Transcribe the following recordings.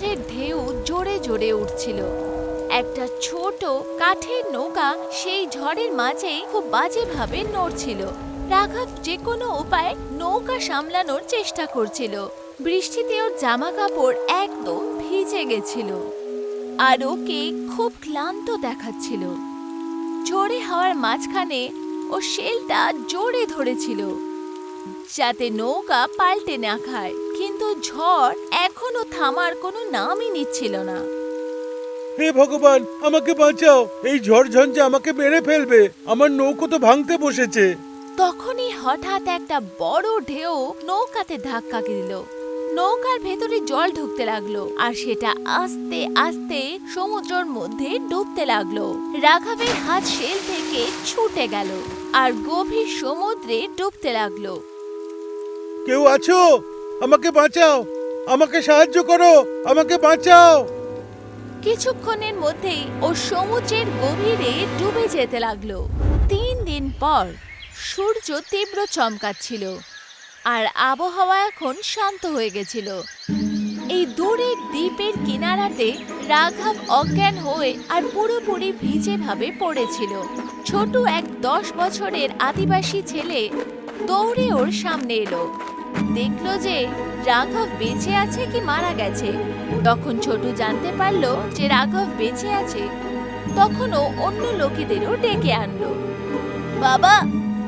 সমুদ্রের ঢেউ জোরে জোরে উঠছিল। একটা ছোট কাঠের নৌকা সেই ঝড়ের মাঝে খুব বাজেভাবে নড়ছিল। রাঘব যে কোনো উপায়ে নৌকা সামলানোর চেষ্টা করছিল। বৃষ্টিতে ওর জামা কাপড় একদম ভিজে গেছিল আর ওকে খুব ক্লান্ত দেখাচ্ছিল। ঝড়ে হাওয়ার মাঝখানে ও শেলটা জোরে ধরেছিল যাতে নৌকা পাল্টে না খায়, কিন্তু ঝড় এখনো থামার কোনো নামই নিচ্ছিল না। হে ভগবান, আমাকে বাঁচাও, এই ঝড় ঝঞ্ঝা আমাকে মেরে ফেলবে, আমার নৌকো তো ভাঙতে বসেছে। তখনই হঠাৎ একটা বড় ঢেউ নৌকাতে ধাক্কা দিল। নৌকার ভেতরে জল ঢুকতে লাগলো আর সেটা আস্তে আস্তে সমুদ্রের মধ্যে ডুবতে লাগলো। রাঘবের হাত শেল থেকে ছুটে গেল আর গভীর সমুদ্রে ডুবতে লাগলো। কেউ আছো? আমাকে বাঁচাও, আমাকে সাহায্য করো, আমাকে বাঁচাও। কিছুক্ষণের মধ্যেই ও সমুদ্রের গভীরে ডুবে যেতে লাগলো। 3 দিন পর সূর্য তীব্র চমকাচ্ছিল আর আবহাওয়া এখন শান্ত হয়ে গেছিল। এই দূরের দ্বীপের কিনারাতে রাঘব অজ্ঞান হয়ে আর পুরোপুরি ভিজে ভাবে পড়েছিল। ছোট এক 10 বছরের আদিবাসী ছেলে দৌড়ে ওর সামনে এলো। দেখলো যে রাঘব বেঁচে আছে কি মারা গেছে। তখন ছোটু জানতে পারলো যে রাঘব বেঁচে আছে। তখন ও অন্য লোকেদেরও ডেকে আনলো। বাবা,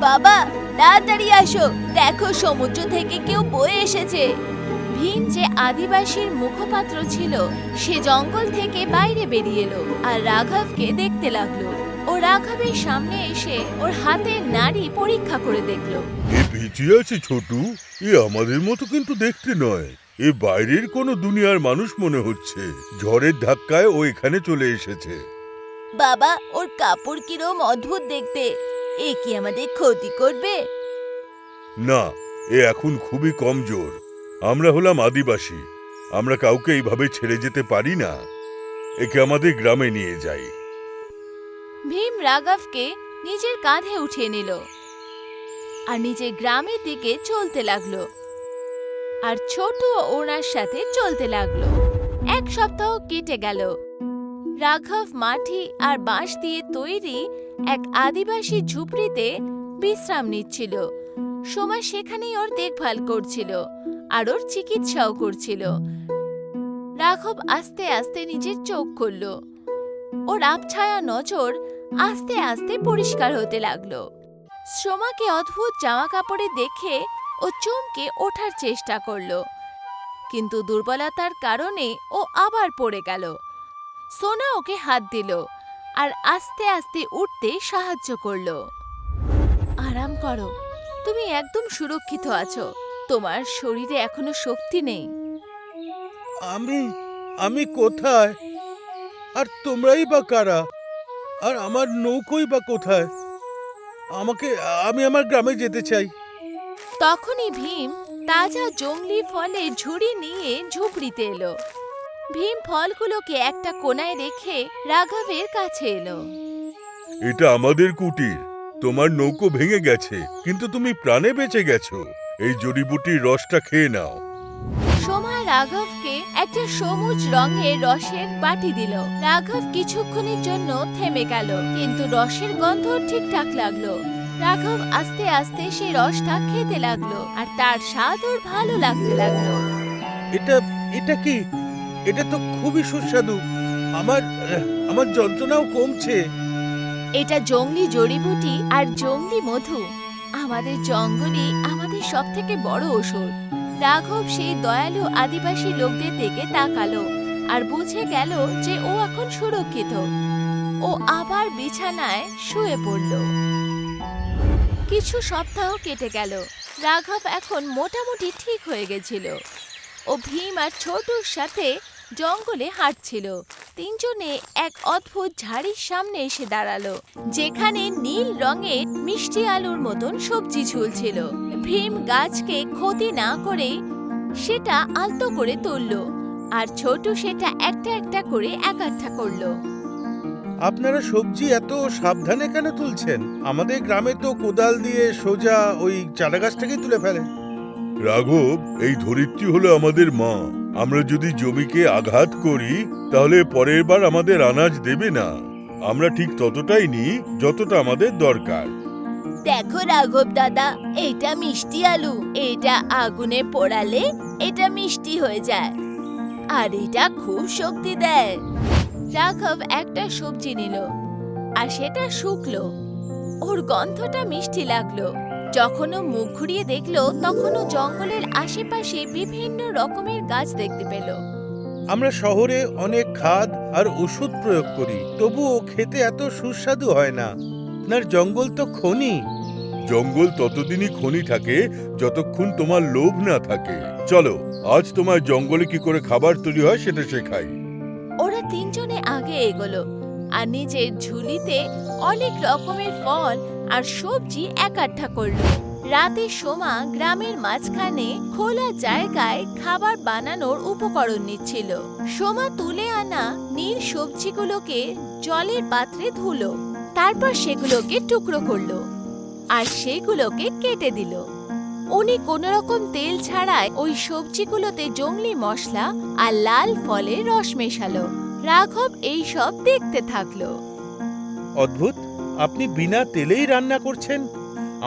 বাবা, তাড়াতাড়ি আসো, দেখো সমুদ্র থেকে কেউ বয়ে এসেছে। ভীম যে আদিবাসীর মুখপাত্র ছিল সে জঙ্গল থেকে বাইরে বেরিয়ে এলো আর রাঘবকে দেখতে লাগলো। ও রাঘবের সামনে এসে ওর হাতের নাড়ি পরীক্ষা করে দেখলো। এ বেঁচে আছে ছোটু, এ আমাদের মতো কিন্তু দেখতে নয়, এ বাইরের কোনো দুনিয়ার মানুষ মনে হচ্ছে। ঝড়ের ধাক্কায় ও এখানে চলে এসেছে। বাবা, ওর কাপড় কিরম অদ্ভুত দেখতে, এ কি আমাদের ক্ষতি করবে? না, এ এখন খুবই কমজোর। আমরা হলাম আদিবাসী, আমরা কাউকে এইভাবে ছেড়ে যেতে পারি না। একে আমাদের গ্রামে নিয়ে যাই। ভীম রাঘবকে নিজের কাঁধে উঠিয়ে নিল আর নিজের গ্রামের দিকে চলতে লাগলো আর ছোট ওনার সাথে চলতে লাগলো। 1 সপ্তাহ কেটে গেল। রাঘব মাটি আর বাঁশ দিয়ে তৈরি এক আদিবাসী ঝুপড়িতে বিশ্রাম নিচ্ছিল। সোমা সেখানেই ওর দেখভাল করছিল আর ওর চিকিৎসাও করছিল। রাঘব আস্তে আস্তে নিজের চোখ খুলল। ওর আবছায়া নজর আস্তে আস্তে পরিষ্কার হতে লাগলো। সোমাকে অদ্ভুত জামা কাপড়ে দেখে ও চমকে ওঠার চেষ্টা করলো, কিন্তু দুর্বলতার কারণে ও আবার পড়ে গেল। সোনা ওকে হাত দিল আর আস্তে আস্তে উঠতে সাহায্য করলো। আরাম করো, তুমি একদম সুরক্ষিত আছো, তোমার শরীরে এখনো শক্তি নেই। আমি কোথায়? আর তোমরাই বা কারা? আর আমার নৌকোই বা কোথায়? আমি আমার গ্রামে যেতে চাই। তখনই ভীম তাজা জংলি ফলের ঝুড়ি নিয়ে ঝুপড়িতে এলো। ভীম ফলগুলোকে একটা কোনায় রেখে রাঘবের কাছে এলো। এটা আমাদের কুটির। তোমার নৌকো ভেঙে গেছে, কিন্তু তুমি প্রাণে বেঁচে গেছো। এই জড়িবুটির রসটা খেয়ে নাও। সোমা রাঘবকে একটা সবুজ রঙের রসের বাটি দিল। রাঘব কিছুক্ষণের জন্য থেমে গেল, কিন্তু রসের গন্ধ ঠিকঠাক লাগলো। রাঘব আস্তে আস্তে সেই রসটা খেতে লাগলো আর তার স্বাদ ওর ভালো লাগতে লাগলো। এটা কি? এটা তো খুবই সুস্বাদু। আমার যন্ত্রণাও কমছে। এটা জংলি জড়িবুটি আর জংলি মধু, আমাদের জঙ্গলে আমাদের সবথেকে বড় ঔষধ। রাঘব সেই দয়ালু আদিবাসী লোকদের দিকে তাকালো আর বুঝে গেল যে ও এখন সুরক্ষিত। ও আবার বিছানায় শুয়ে পড়ল। কিছু সপ্তাহ কেটে গেল। রাঘব এখন মোটামুটি ঠিক হয়ে গেছিল। ও ভীম আর ছোটুর সাথে জঙ্গলে হাঁটছিল। তিনজনে এক অদ্ভুত ঝাড়ির সামনে এসে দাঁড়ালো, যেখানে নীল রঙের মিষ্টি আলুর মতন সবজি ঝুলছিল। ভীম গাছকে ক্ষতি না করে সেটা আলতো করে তুলল আর ছোটু সেটা একটা একটা করে একাঠা করলো। আপনারা সবজি এত সাবধানে কেন তুলছেন? আমাদের গ্রামে তো কোদাল দিয়ে সোজা ওই চারা গাছটাকেই তুলে ফেলে। রাঘব, এই ধরিত্রী হলো আমাদের মা। আমরা যদি জমিকে আঘাত করি তাহলে পরের বার আমাদের আনাজ দেবে না। আমরা ঠিক ততটাই নিই যতটা আমাদের দরকার। দেখো রাঘব দাদা, এটা মিষ্টি আলু। এটা আগুনে পোড়ালে এটা মিষ্টি হয়ে যায়, আর এটা খুব শক্তি দেয়। রাঘব একটা সবজি নিল আর সেটা শুকলো। ওর গন্ধটা মিষ্টি লাগলো। যখন ও মুখ ঘুরিয়ে দেখলো তখন ও জঙ্গলের আশেপাশে বিভিন্ন রকমের গাছ দেখতে পেল। আমরা শহরে অনেক খাদ আর ওষুধ প্রয়োগ করি, তবুও খেতে এত সুস্বাদু হয় না। আপনার জঙ্গল তো খনি। জঙ্গল ততদিনই খনি থাকে যতক্ষণ তোমার লোভ না থাকে। চলো, আজ তোমার জঙ্গলে কি করে খাবার তৈরি হয় সেটা শেখাই। ওরা তিনজনে আগে এগোলো আর নিজের ঝুলিতে অনেক রকমের ফল আর সবজি একঠা করলো। রাতে সোমা গ্রামের মাঝখানে খোলা জায়গায় খাবার বানানোর উপকরণ নিচ্ছিল। সোমা তুলে আনা নীল সবজিগুলোকে জলের পাত্রে ধুলো, তারপর সেগুলোকে টুকরো করলো আর সেগুলোকে কেটে দিল। উনি কোনো রকম তেল ছাড়াই ওই সবজিগুলোতে জংলি মশলা আর লাল ফলের রস মেশালো। রাঘব এই সব দেখতে থাকলো। অদ্ভুত, আপনি বিনা তেলেই রান্না করছেন।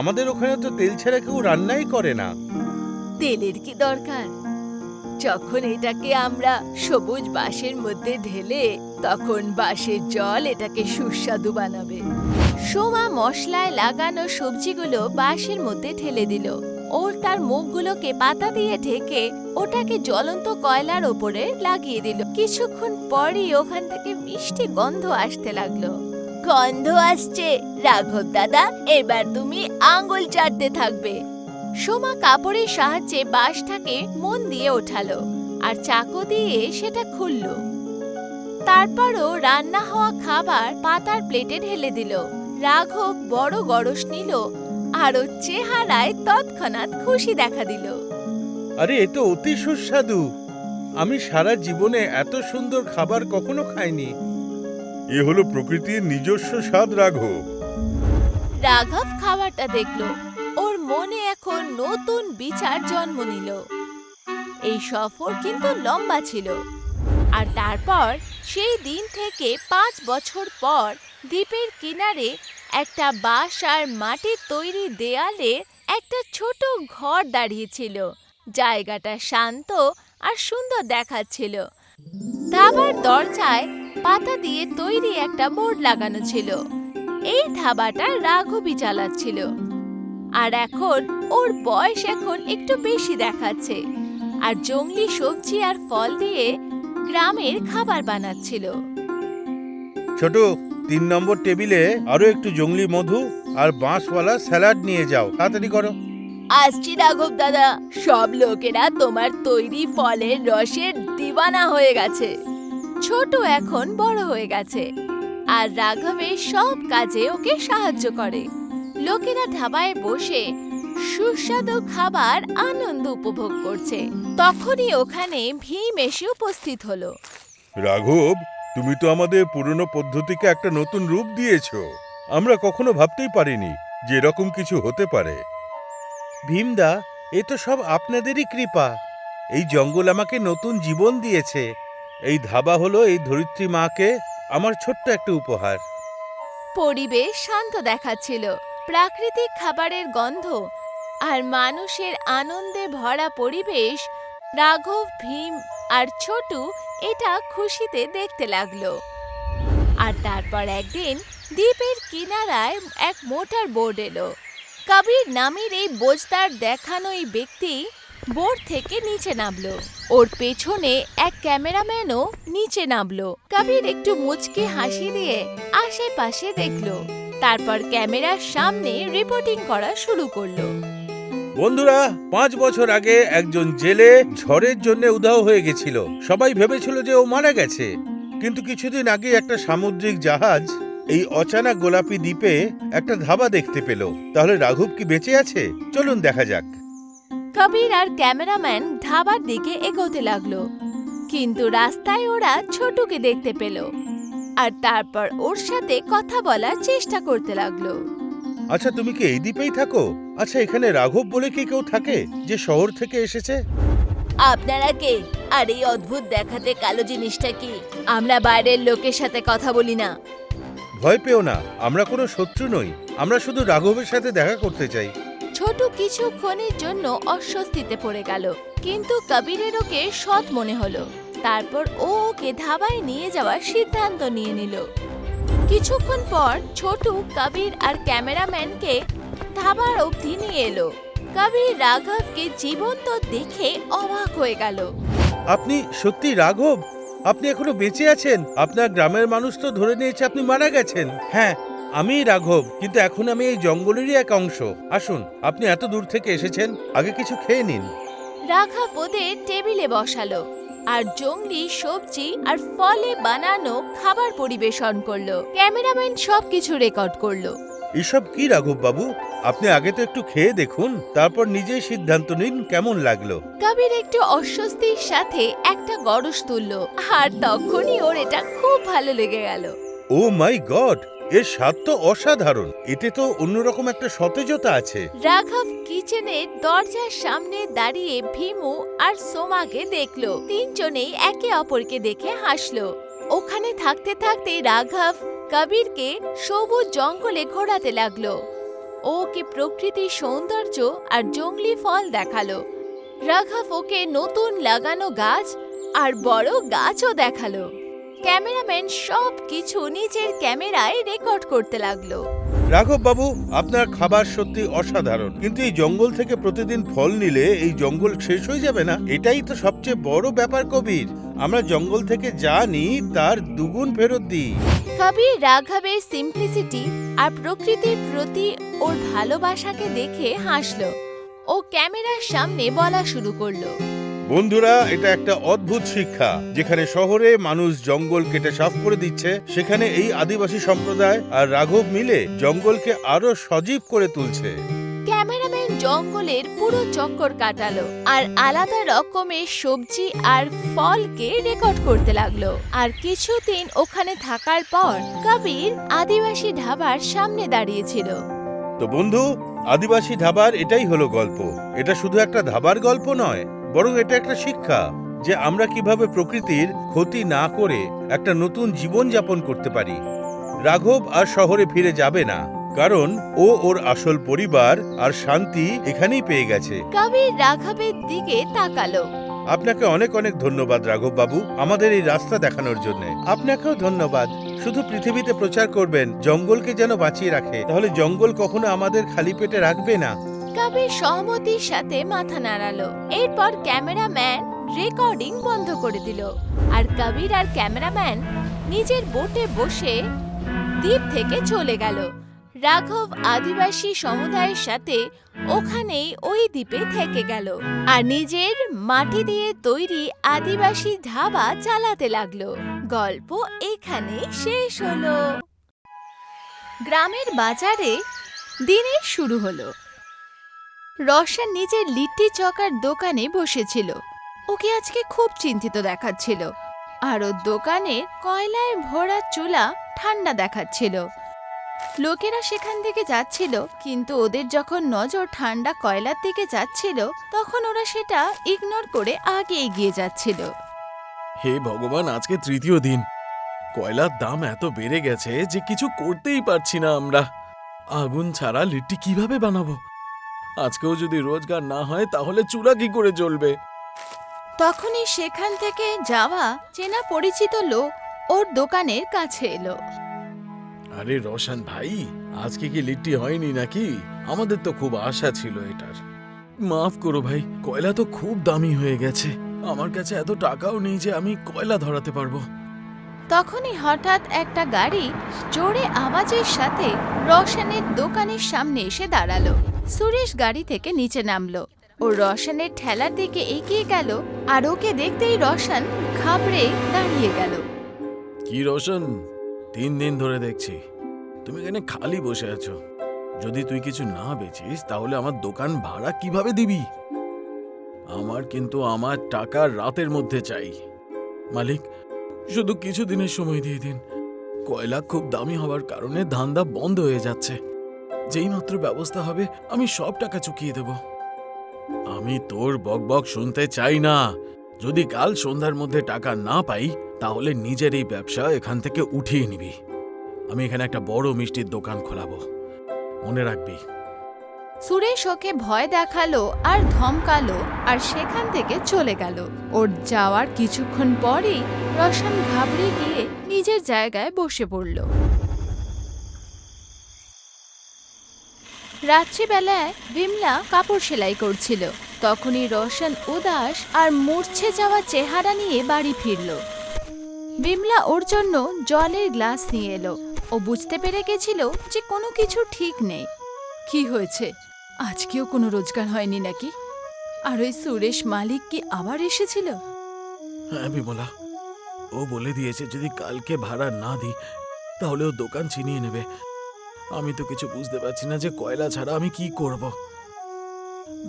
আমাদের ওখানে তো তেল ছাড়া কেউ রান্নাই করে না। তেলের কি দরকার? যখন এটাকে আমরা সবুজ বাঁশের মধ্যে ঢেলে তখন বাঁশের জল এটাকে সুস্বাদু বানাবে। সোমা মশলায় লাগানো সবজিগুলো বাঁশের মধ্যে ঢেলে দিল। ওর তার মুখগুলোকে পাতা দিয়ে ঢেকে ওটাকে জ্বলন্ত কয়লার ওপরে লাগিয়ে দিল। কিছুক্ষণ পরই ওখান থেকে মিষ্টি গন্ধ আসতে লাগলো। গন্ধ আসছে রাঘব দাদা, এবার তুমি আঙ্গুল চাটতে থাকবে। সোমা কাপড়ের সাহায্যে বাঁশটাকে মন দিয়ে ওঠালো আর চাকু দিয়ে সেটা খুললো। তারপরও রান্না হওয়া খাবার পাতার প্লেটে ঢেলে দিল। রাঘব বড় গরস নিল আর ওর চেহারায় তৎক্ষণাৎ খুশি দেখা দিল। আরে, এ তো অতি সুস্বাদু। আমি সারা জীবনে এত সুন্দর খাবার কখনো খাইনি। এ হলো প্রকৃতির নিজস্ব স্বাদ রাঘব। রাঘব খাবারটা দেখলো। ওর মনে এখন নতুন বিচার জন্ম নিল। এই সফর কিন্তু লম্বা ছিল। আর তারপর সেই দিন থেকে 5 বছর পর দ্বীপের কিনারে একটা বাঁশ আর মাটির তৈরি দেয়ালে একটা ছোট ঘর দাঁড়িয়েছিল। জায়গাটা শান্ত আর সুন্দর দেখাচ্ছিল। ধাবার দরজায় পাতা দিয়ে তৈরি একটা বোর্ড লাগানো ছিল। এই ধাবাটা রাঘবই চালাচ্ছিল। আর এখন ওর বয়স এখন একটু বেশি দেখাচ্ছে, আর জংলি সবজি আর ফল দিয়ে গ্রামের খাবার বানাচ্ছিল। ছোট, 3 নম্বর টেবিলে আরো একটু জংলি মধু আর বাঁশওয়ালা স্যালাড নিয়ে যাও, তাড়াতাড়ি করো। আসছি রাঘব দাদা। সব লোকেরা তোমার তৈরি ফলের রসের দিওয়ানা হয়ে গেছে। ছোট এখন বড় হয়ে গেছে আর রাঘবের সব কাজে ওকে সাহায্য করে। লোকেরা ধাবায় বসে সুস্বাদু খাবার আনন্দ উপভোগ করছে। তখনই ওখানে ভীম এসে উপস্থিত হলো। রাঘব, তুমি তো আমাদের পুরনো পদ্ধতিকে একটা নতুন রূপ দিয়েছো। আমরা কখনো ভাবতেই পারিনি যে এরকম কিছু হতে পারে। ভীমদা, এ তো সব আপনাদেরই কৃপা। এই জঙ্গল আমাকে নতুন জীবন দিয়েছে। এই ধাবা হলো এই ধরিত্রী মাকে আমার ছোট্ট একটা উপহার। পরিবেশ শান্ত দেখাচ্ছিল। প্রাকৃতিক খাবারের গন্ধ আর মানুষের আনন্দে ভরা পরিবেশ। রাঘব, ভীম আর ছোটু এটা খুশিতে দেখতে লাগলো। আর তারপর একদিন দ্বীপের কিনারায় এক মোটর বোট এলো। কবির নামের এই বোঝদার দেখানো এই ব্যক্তি বোট থেকে নিচে নামলো। ওর পেছনে এক ক্যামেরাম্যানও নিচে নামলো। কবির একটু মুচকি হাসি দিয়ে আশেপাশে দেখলো, তারপর ক্যামেরার সামনে রিপোর্টিং করা শুরু করলো। বন্ধুরা, 5 বছর আগে একজন জেলে ঝড়ের জন্য উধাও হয়ে গেছিল। সবাই ভেবেছিল যে ও মারা গেছে, কিন্তু কিছুদিন আগে একটা সামুদ্রিক জাহাজ এই অচানা গোলাপি দ্বীপে একটা ধাবা দেখতে পেল। তাহলে রাঘব কি বেঁচে আছে? চলুন দেখা যাক। কবির আর ক্যামেরাম্যান ধাবার দিকে এগোতে লাগলো, কিন্তু রাস্তায় ওরা ছোটুকে দেখতে পেল আর তারপর ওর সাথে কথা বলার চেষ্টা করতে লাগলো। আচ্ছা, তুমি কি এই দ্বীপেই থাকো? আচ্ছা, এখানে রাঘব বলে কি কেউ থাকে যে শহর থেকে এসেছে? আপনারা কে? আর এই অদ্ভুত দেখাতে কালো জিনিসটা কি? আমরা বাইরের লোকের সাথে কথা বলি না। ভয় পেও না, আমরা কোনো শত্রু নই। আমরা শুধু রাঘবের সাথে দেখা করতে চাই। ছোট কিছুক্ষণের জন্য অস্বস্তিতে পড়ে গেল, কিন্তু কবিরের ওকে সৎ মনে হলো। তারপর ও ওকে ধাবায় নিয়ে যাওয়ার সিদ্ধান্ত নিয়ে নিল। কিছুক্ষণ পর ছোটু কবির আর ক্যামেরাম্যানকে ধাবার অবধি নিয়ে এলো। কবির রাঘবকে জীবন্ত দেখে অবাক হয়ে গেল। আপনি সত্যি রাঘব? আপনি এখনো বেঁচে আছেন? আপনার গ্রামের মানুষ তো ধরে নিয়েছে আপনি মারা গেছেন। হ্যাঁ, আমিই রাঘব, কিন্তু এখন আমি এই জঙ্গলেরই এক অংশ। আসুন, আপনি এত দূর থেকে এসেছেন, আগে কিছু খেয়ে নিন। রাঘব ওদের টেবিলে বসালো আর জংলি সবজি আর ফলে বানানো খাবার পরিবেশন করলো। ক্যামেরাম্যান সবকিছু রেকর্ড করলো। এসব কি রাঘব বাবু? আপনি আগে তো একটু খেয়ে দেখুন, তারপর নিজেই সিদ্ধান্ত নিন কেমন লাগলো। কবির একটু অস্বস্তির সাথে একটা গড়স তুললো, আর তখনই ওর এটা খুব ভালো লেগে গেল। ও মাই গড, এর স্বাদ তো অসাধারণ। এতে তো অন্যরকম একটা সতেজতা আছে। রাঘব কিচেনের দরজার সামনে দাঁড়িয়ে ভীমু আর সোমাকে দেখলো। তিনজনেই একে অপরকে দেখে হাসলো। ওখানে থাকতে থাকতে রাঘব কবিরকে সবুজ জঙ্গলে ঘোরাতে লাগলো। ওকে প্রকৃতির সৌন্দর্য আর জংলি ফল দেখালো। রাঘব ওকে নতুন লাগানো গাছ আর বড় গাছও দেখালো। ক্যামেরাম্যান সব কিছু নিজের ক্যামেরায় রেকর্ড করতে লাগলো। রাঘব বাবু, আপনার খাবার সত্যি অসাধারণ, কিন্তু এই জঙ্গল থেকে প্রতিদিন ফল নিলে এই জঙ্গল শেষ হয়ে যাবে না? এটাই তো সবচেয়ে বড় ব্যাপার কবির। আমরা জঙ্গল থেকে যা নিই তার দুগুণ ফেরত দিই। কবির রাঘবের সিম্পলিসিটি আর প্রকৃতির প্রতি ওর ভালোবাসাকে দেখে হাসলো। ও ক্যামেরার সামনে বলা শুরু করলো। বন্ধুরা, এটা একটা অদ্ভুত শিক্ষা। যেখানে শহরে মানুষ জঙ্গল কেটে সাফ করে দিচ্ছে, সেখানে এই আদিবাসী সম্প্রদায় আর রাঘব মিলে জঙ্গলকে আরো সজীব করে তুলছে। ক্যামেরাম্যান জঙ্গলের পুরো চক্কর কাটালো আর আলাদা রকমের সবজি আর ফলকে রেকর্ড করতে লাগলো। আর কিছুদিন ওখানে থাকার পর কবির আদিবাসী ধাবার সামনে দাঁড়িয়েছিল। তো বন্ধু, আদিবাসী ধাবার এটাই হলো গল্প। এটা শুধু একটা ধাবার গল্প নয়, বরং এটা একটা শিক্ষা যে আমরা কিভাবে প্রকৃতির ক্ষতি না করে একটা নতুন জীবন যাপন করতে পারি। রাঘব আর শহরে ফিরে যাবে না, কারণ ও ওর আসল পরিবার আর শান্তি এখানেই পেয়ে গেছে। কবির রাঘবের দিকে তাকালো। আপনাকে অনেক অনেক ধন্যবাদ রাঘব বাবু, আমাদের এই রাস্তা দেখানোর জন্য। আপনাকেও ধন্যবাদ। শুধু পৃথিবীতে প্রচার করবেন জঙ্গলকে যেন বাঁচিয়ে রাখে, তাহলে জঙ্গল কখনো আমাদের খালি পেটে রাখবে না। কবির সহমতির সাথে মাথা নাড়ালো। এরপর ক্যামেরাম্যান রেকর্ডিং বন্ধ করে দিল আর কবির আর ক্যামেরাম্যান নিজের বোটে বসে দ্বীপ থেকে চলে গেল। রাঘব আদিবাসী সমুদায়ের সাথে ওখানেই ওই দ্বীপে থেকে গেল আর নিজের মাটি দিয়ে তৈরি আদিবাসী ধাবা চালাতে লাগলো। গল্প এখানেই শেষ হলো। গ্রামের বাজারে দিনের শুরু হলো। রওশন নিজের লিট্টি চকার দোকানে বসেছিল। ওকে আজকে খুব চিন্তিত দেখাচ্ছিল আর ওর দোকানের কয়লায় ভরা চুলা ঠান্ডা দেখাচ্ছিল। লোকেরা সেখান থেকে যাচ্ছিল, কিন্তু ওদের যখন নজর ঠান্ডা কয়লার দিকে যাচ্ছিল তখন ওরা সেটা ইগনোর করে আগে এগিয়ে যাচ্ছিল। হে ভগবান, আজকে তৃতীয় দিন। কয়লার দাম এত বেড়ে গেছে যে কিছু করতেই পারছি না আমরা। আগুন ছাড়া লিট্টি কিভাবে বানাবো? আজকেও যদি রোজগার না হয় তাহলে চুলা কি করে জ্বলবে? তখনই সেখান থেকে যাওয়া চেনা পরিচিত লোক ওর দোকানের কাছে এলো। আরে রোশন ভাই, আজকে কি লিট্টি হয়নি নাকি? আমাদের তো খুব আশা ছিল এটার। মাফ করো ভাই, কয়লা তো খুব দামি হয়ে গেছে। আমার কাছে এত টাকাও নেই যে আমি কয়লা ধরাতে পারবো। তখনই হঠাৎ একটা গাড়ি জোরে আওয়াজের সাথে রওশনের দোকানের সামনে এসে দাঁড়ালো। সুরেশ গাড়ি থেকে নিচে নামলো ও রওশনের ঠেলার দিকে এগিয়ে গেল আর ওকে দেখতেই রওশন ঘাবড়ে দাঁড়িয়ে গেল। কি রোশন, 3 দিন ধরে দেখছি তুমি এখানে খালি বসে আছো। যদি তুই কিছু না বেচিস তাহলে আমার দোকান ভাড়া কিভাবে দিবি? আমার কিন্তু আমার টাকা রাতের মধ্যে চাই। মালিক, শুধু কিছু দিনের সময় দিয়ে দিন। কয়লা খুব দামি হওয়ার কারণে ধান্দা বন্ধ হয়ে যাচ্ছে। যেই মাত্র ব্যবস্থা হবে আমি সব টাকা চুকিয়ে দেব। আমি তোর বকবক শুনতে চাই না। যদি কাল সন্ধ্যার মধ্যে টাকা না পাই তাহলে নিজের এই ব্যবসা এখান থেকে উঠিয়ে নিবি। আমি এখানে একটা বড় মিষ্টির দোকান খোলাবো, মনে রাখবি। সুরেশ ওকে ভয় দেখালো আর ধমকালো আর সেখান থেকে চলে গেল। ওর যাওয়ার কিছুক্ষণ পরেই রোশন ঘাবড়ে গিয়ে নিজের জায়গায় বসে পড়ল। রাত্রিবেলায় বিমলা কাপড় সেলাই করছিল। তখনই রোশন উদাস আর মূর্ছে যাওয়া চেহারা নিয়ে বাড়ি ফিরল। বিমলা ওর জন্য জলের গ্লাস নিয়ে এলো। ও বুঝতে পেরে গেছিল যে কোনো কিছু ঠিক নেই। কি হয়েছে? আজকেও কোনো রোজগার হয়নি নাকি? আর ওই সুরেশ মালিক কি আবার এসেছিল? হ্যাঁ বিমলা, ও বলে দিয়েছে যদি কালকে ভাড়া না দিই তাহলে ও দোকান ছিনিয়ে নেবে। আমি তো কিছু বুঝতে পারছি না যে কয়লা ছাড়া আমি কি করব।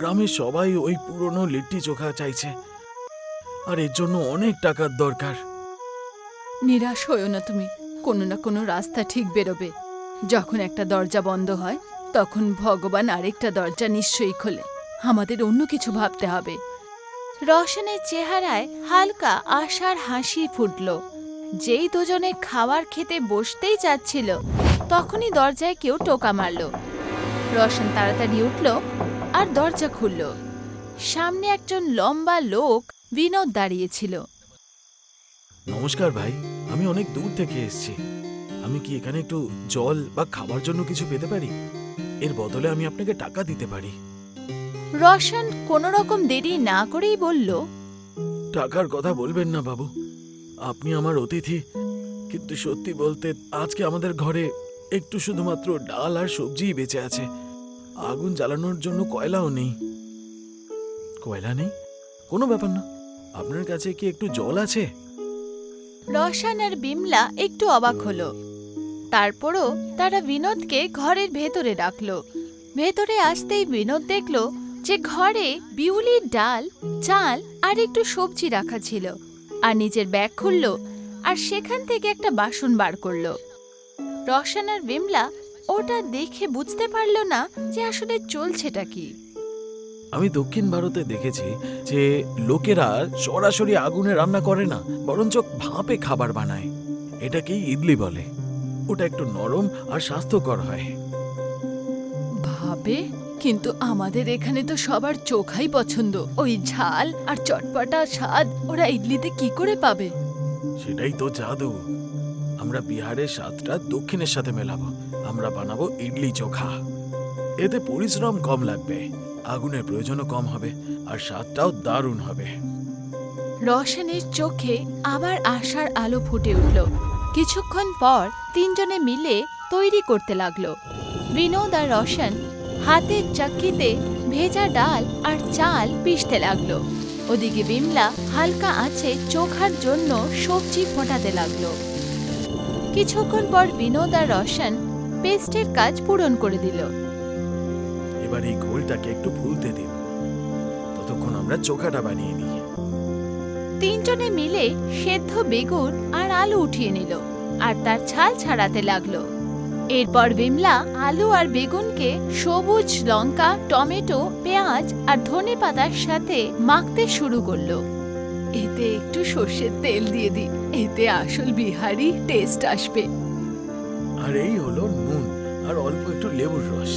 গ্রামের সবাই ওই পুরনো লিট্টি চোখা চাইছে, আর এর জন্য অনেক টাকার দরকার। নিরাশ হয়েও না তুমি, কোনো না কোনো রাস্তা ঠিক বেরোবে। যখন একটা দরজা বন্ধ হয় তখন ভগবান আরেকটা দরজা নিশ্চয়ই খোলে। আমাদের অন্য কিছু ভাবতে হবে। রোশনের চেহারায় হালকা আশার হাসি ফুটল। যেই দুজনে খাবার খেতে বসতেই যাচ্ছিল তখনই দরজায় কেউ টোকা মারল। রোশন তাড়াতাড়ি উঠল আর দরজা খুলল। সামনে একজন লম্বা লোক বিনোদ দাঁড়িয়েছিল। নমস্কার ভাই, আমি অনেক দূর থেকে এসেছি। আমি কি এখানে একটু জল বা খাবার জন্য কিছু পেতে পারি? এর বদলে আমি আপনাকে টাকা দিতে পারি। রোশন কোনো রকম দেরি না করেই বলল, টাকার কথা বলবেন না বাবু, আপনি আমার অতিথি। কিন্তু সত্যি বলতে আজকে আমাদের ঘরে একটু শুধুমাত্র ডাল আর সবজিই বেঁচে আছে। আগুন জ্বালানোর জন্য কয়লাও নেই। কয়লা নেই? কোনো ব্যাপার না, আপনার কাছে কি একটু জল আছে? রোশন আর বিমলা একটু অবাক হলো। তারপরও তারা বিনোদকে ঘরের ভেতরে ডাকলো। ভেতরে আসতেই বিনোদ দেখলো যে ঘরে বিউলির ডাল, চাল আর একটু সবজি রাখা ছিল। আর নিজের ব্যাগ খুললো আর সেখান থেকে একটা বাসন বার করলো। রোশন আর বিমলা ওটা দেখে বুঝতে পারলো না যে আসলে চলছেটা কি। আমি দক্ষিণ ভারতে দেখেছি যে লোকেরা সরাসরি আগুনে রান্না করে না, বরঞ্চ ভাপে খাবার বানায়। এটাকেই ইডলি বলে। ওটা একটু নরম আর স্বাস্থ্যকর হয়। ভাবে, কিন্তু আমাদের এখানে তো সবার চোখাই পছন্দ। ওই ঝাল আর চটপটা স্বাদ ওরা ইডলিতে কি করে পাবে? সেটাই তো জাদু। আমরা বিহারের স্বাদটা দক্ষিণের সাথে মেলাবো। আমরা বানাবো ইডলি চোখা। এতে পরিশ্রম কম লাগবে, আগুনের প্রয়োজনও কম হবে, আর স্বাদটাও দারুণ হবে। রোশনের চোখে আবার আশার আলো ফুটে উঠল। কিছুক্ষণ পর তিনজনে মিলে তৈরি করতে লাগলো। বিনোদ আর রোশন হাতের চাক্কিতে ভেজা ডাল আর চাল পিষতে লাগলো। ওদিকে বিমলা হালকা আঁচে চোখার জন্য সবজি ফোটাতে লাগলো। কিছুক্ষণ পর বিনোদ আর রোশন পেস্টের কাজ পূরণ করে দিল। এবার এই ঘোলটাকে একটু ফুলতে দিন, ততক্ষণ আমরা চোখাটা বানিয়ে নিই। তিনজনে মিলে সেদ্ধ বেগুন আর আলু উঠিয়ে নিল আর তার ছাল ছাড়াতে লাগলো। এরপর বিমলা আলু আর বেগুনকে সবুজ লঙ্কা, টমেটো, পেঁয়াজ আর ধনেপাতার সাথে মাখতে শুরু করলো। এতে একটু সর্ষের তেল দিয়ে দিই, এতে আসল বিহারি টেস্ট আসবে। আর এই হলো নুন আর অল্প একটু লেবুর রস।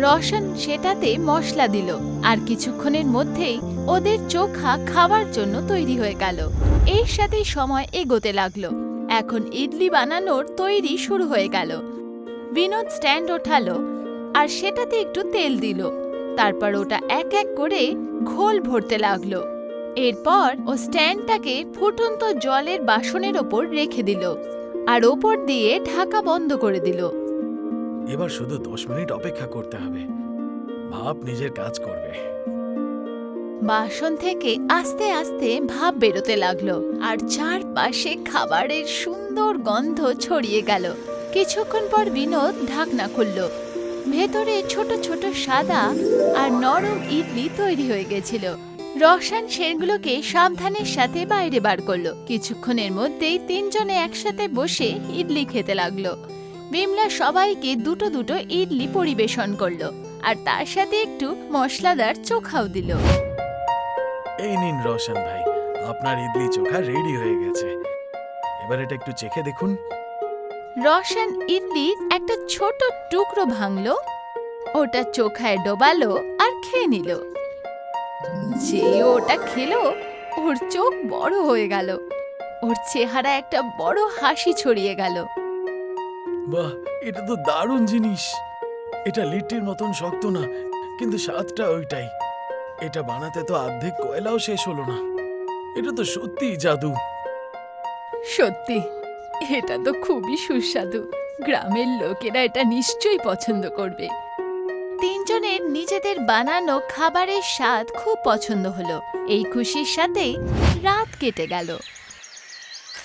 রোশন সেটাতে মশলা দিল আর কিছুক্ষণের মধ্যেই ওদের চোখা খাওয়ার জন্য তৈরি হয়ে গেল। এর সাথে সময় এগোতে লাগলো। এখন ইডলি বানানোর তৈরি শুরু হয়ে গেল। বিনোদ স্ট্যান্ড ওঠালো আর সেটাতে একটু তেল দিল। তারপর ওটা এক এক করে ঘোল ভরতে লাগলো। এরপর ও স্ট্যান্ডটাকে ফুটন্ত জলের বাসনের ওপর রেখে দিল আর ওপর দিয়ে ঢাকা বন্ধ করে দিল। এবার শুধু 10 মিনিট অপেক্ষা করতে হবে, ভাপ নিজের কাজ করবে। বাসন থেকে আস্তে আস্তে ভাপ বেরোতে লাগলো আর চারপাশে খাবারের সুন্দর গন্ধ ছড়িয়ে গেল। কিছুক্ষণ পর বিনোদ ঢাকনা খুলল। ভেতরে ছোট ছোট সাদা আর নরম ইডলি তৈরি হয়ে গেছিল। রোশন সেগুলোকে সাবধানের সাথে বাইরে বার করলো। কিছুক্ষণের মধ্যেই তিনজনে একসাথে বসে ইডলি খেতে লাগলো। বিমলা সবাইকে দুটো দুটো ইডলি পরিবেশন করলো আর তার সাথে একটু মশলাদার চোখাও দিল। এই নিন রোশন ভাই, আপনার ইডলি চোখা রেডি হয়ে গেছে। এবার এটা একটু চেখে দেখুন। রোশন ইডলির একটা ছোট টুকরো ভাঙলো, ওটা চোখায় ডোবালো আর খেয়ে নিল। যে ওটা খেলো ওর চোখ বড় হয়ে গেল, ওর চেহারা একটা বড় হাসি ছড়িয়ে গেল। বাহ, এটা তো দারুণ জিনিস। এটা লিট্টির মতন শক্ত না, কিন্তু স্বাদটা ওইটাই। এটা বানাতে তো অর্ধেক কয়লাও শেষ হলো না। এটা তো সত্যিই জাদু। সত্যি এটা তো খুবই সুস্বাদু, গ্রামের লোকেরা এটা নিশ্চয়ই পছন্দ করবে। তিনজনের নিজেদের বানানো খাবারের স্বাদ খুব পছন্দ হলো। এই খুশির সাথেই রাত কেটে গেল।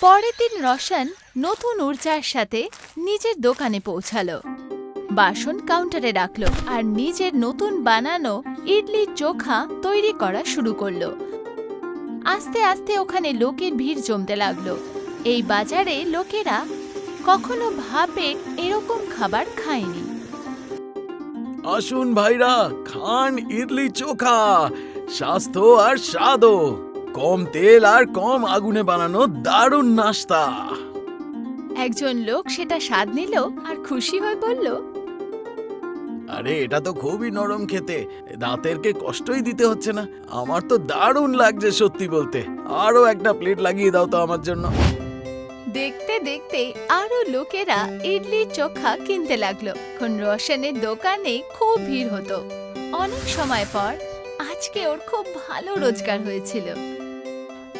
পরের দিন রোশন নতুন ঊর্জার সাথে নিজের দোকানে পৌঁছালো, বাসন কাউন্টারে রাখলো আর নিজের নতুন বানানো ইডলির চোখা তৈরি করা শুরু করলো। আস্তে আস্তে ওখানে লোকের ভিড় জমতে লাগলো। এই বাজারে লোকেরা কখনো ভাবে এরকম খাবার খায়নি। আসুন ভাইরা, খান ইডলি চোখা। স্বাস্থ্য আর স্বাদও, কম তেল আর কম আগুনে বানানো দারুণ নাস্তা। একজন লোক সেটা স্বাদ নিল আর খুশি হয়ে বলল, আরে এটা তো খুবই নরম খেতে, দাঁতেরকে কষ্টই দিতে হচ্ছে না। আমার তো দারুণ লাগছে সত্যি বলতে। আরো একটা প্লেট লাগিয়ে দাও তো আমার জন্য। দেখতে দেখতে আরো লোকেরা ইডলি চোখা কিনতে লাগলো। এখন রোশনের দোকানে খুব ভিড় হতো। অনেক সময় পর আজকে ওর খুব ভালো রোজগার হয়েছিল।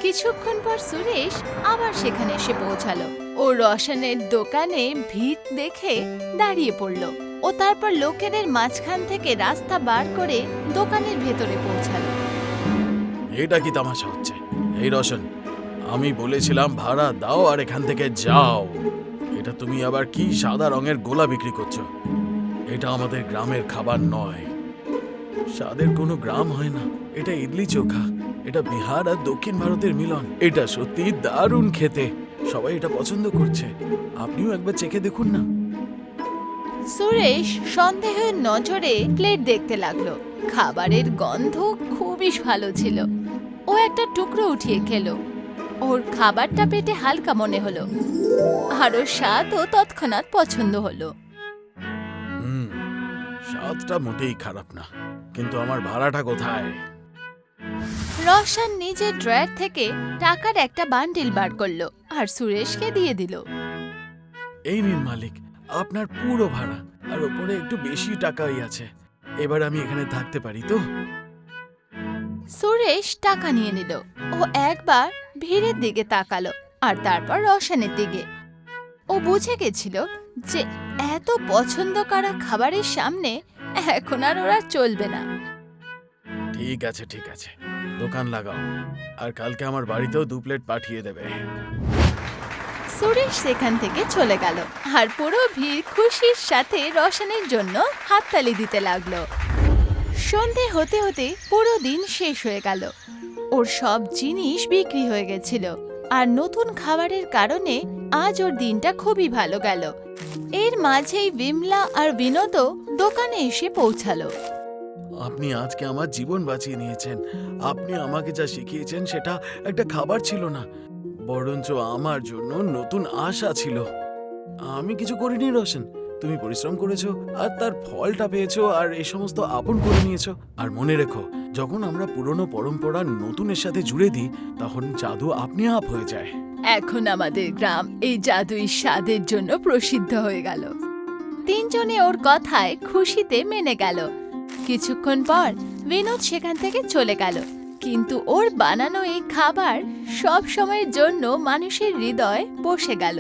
কিছুক্ষণ পর সুরেশ আবার সেখানে এসে পৌঁছালো। ও রোশনের দোকানে ভিড় দেখে দাঁড়িয়ে পড়ল। ও তারপর লোকেদের মাঝখান থেকে রাস্তা বার করে দোকানের ভেতরে পৌঁছালো। এটা কি তামাশা হচ্ছে? এই রোশন, আমি বলেছিলাম ভাড়া দাও আর এখান থেকে যাও। এটা তুমি আবার কি সাদা রঙের গোলা বিক্রি করছো? এটা আমাদের গ্রামের খাবার নয়। স্বাদের কোনো গ্রাম হয় না। এটা ইডলি চোখা, এটা বিহার আর দক্ষিণ ভারতের মিলন। এটা সত্যি দারুণ খেতে, সবাই এটা পছন্দ করছে। আপনিও একবার চেখে দেখুন না। সুরেশ সন্দেহের নজরে প্লেট দেখতে লাগলো। খাবারের গন্ধ খুবই ভালো ছিল। ও একটা টুকরো উঠিয়ে খেলো। ওর খাবারটা পেটে হালকা মনে হলো আর ওর স্বাদও তৎক্ষণাৎ পছন্দ হলো। স্বাদটা মোটেই খারাপ না, কিন্তু আমার ভাড়াটা কোথায়? রোশন নিজের ড্রয়ার থেকে টাকার একটা বান্ডিল বার করলো আর সুরেশকে দিয়ে দিল। এই নিন মালিক, আপনার পুরো ভাড়া, আর ওপরে একটু বেশি টাকাই আছে। এবার আমি এখানে থাকতে পারি তো? সুরেশ টাকা নিয়ে নিল। ও একবার ভিড়ের দিকে তাকালো আর তারপর রোশনের দিকে। ও বুঝে গেছিল যে এত পছন্দ করা খাবারের সামনে এখন আর ওরা চলবে না। ঠিক আছে ঠিক আছে, দোকান লাগাও, আর কালকে আমার বাড়িতেও 2 প্লেট পাঠিয়ে দেবে। সুরেশ সেখান থেকে চলে গেল আর পুরো ভিড় খুশির সাথে রোশনের জন্য হাততালি দিতে লাগলো। সন্ধে হতে হতে পুরো দিন শেষ হয়ে গেল। ওর সব জিনিস বিক্রি হয়ে গেছিল আর নতুন খাবারের কারণে আজ ওর দিনটা খুবই ভালো গেল। এর মাঝেই বিমলা আর বিনোদও দোকানে এসে পৌঁছালো। আপনি আজকে আমার জীবন বাঁচিয়ে নিয়েছেন। আপনি আমাকে যা শিখিয়েছেন সেটা একটা খাবার ছিল না, বরঞ্চ আমার জন্য নতুন আশা ছিল। আমি কিছু করিনি রোশন, তুমি পরিশ্রম করেছো আর তার ফলটা পেয়েছো আর এই সমস্ত আপন করে নিয়েছো। আর মনে রেখো, যখন আমরা পুরনো পরম্পরা নতুনের সাথে জুড়ে দিই তখন জাদু আপনি আপ হয়ে যায়। এখন আমাদের গ্রাম এই জাদুই স্বাদের জন্য প্রসিদ্ধ হয়ে গেল। তিনজনে ওর কথায় খুশিতে মেনে গেল। কিছুক্ষণ পর বিনোদ সেখান থেকে চলে গেল, কিন্তু ওর বানানো এই খাবার সব সময়ের জন্য মানুষের হৃদয়ে বসে গেল।